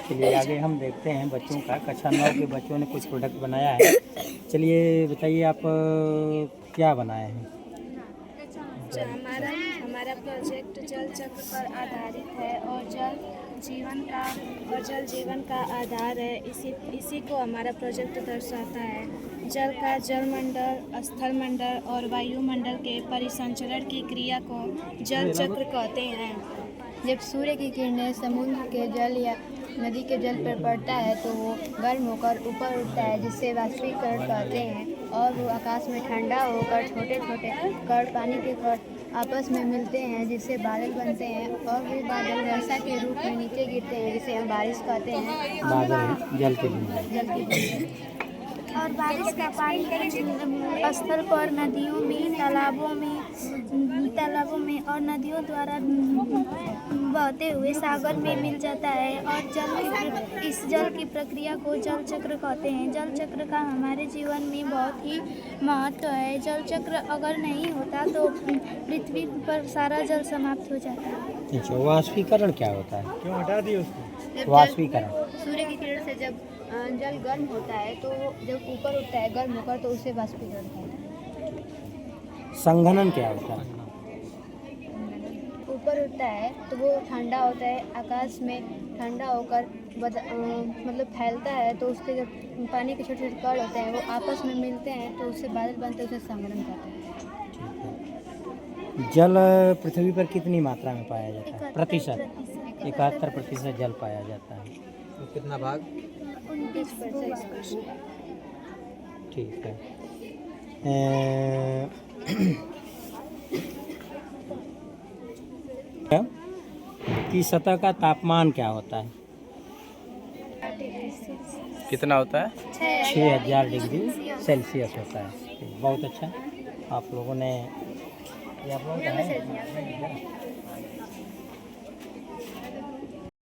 चलिए आगे हम देखते हैं बच्चों का कक्षा 9 के बच्चों ने कुछ प्रोडक्ट बनाया है। चलिए बताइए आप क्या बनाए हैं। हमारा प्रोजेक्ट जल चक्र पर आधारित है और जल जीवन का आधार है। इसी को हमारा प्रोजेक्ट दर्शाता है। जल का जलमंडल, स्थलमंडल और वायुमंडल के परिसंचरण की क्रिया को जल चक्र कहते हैं। जब सूर्य की किरणें समुद्र के जल या नदी के जल पर पड़ता है तो वो गर्म होकर ऊपर उठता है, जिससे वाष्पीकरण कहते हैं। और वो आकाश में ठंडा होकर छोटे छोटे कण, पानी के कण आपस में मिलते हैं, जिससे बादल बनते हैं। और वे बादल वर्षा के रूप में नीचे गिरते हैं, जिसे हम बारिश कहते हैं। बादल जल के बूंद। और बारिश का पानी स्थल पर नदियों में, तालाबों में और नदियों द्वारा बहते हुए सागर में मिल जाता है। और इस जल की प्रक्रिया को जल चक्र कहते हैं। जल चक्र का हमारे जीवन में बहुत ही महत्व है। जल चक्र अगर नहीं होता तो पृथ्वी पर सारा जल समाप्त हो जाता है। अच्छा, वाष्पीकरण क्या होता है? क्यों हटा दिए उसको? वाष्पीकरण सूर्य की किरण से जब जल गर्म होता है तो जब ऊपर उठता है गर्म होकर, तो उसे वाष्पीकरण कहते हैं। संघनन क्या होता है? ऊपर उठता है तो वो ठंडा होता है, आकाश में ठंडा होकर मतलब फैलता है। तो उसके जब पानी के छोटे छोटे कण होते हैं वो आपस में मिलते हैं, तो उससे बादल बनते हैं, उसे संघनन कहते हैं। जल पृथ्वी पर कितनी मात्रा में पाया जाता है? प्रतिशत 71% जल पाया जाता है। तो कितना भाग? 29%। ठीक है। की सतह का तापमान क्या होता है? कितना होता है? 6000 डिग्री सेल्सियस होता है। बहुत अच्छा, आप लोगों ने ये आप लोगों का है।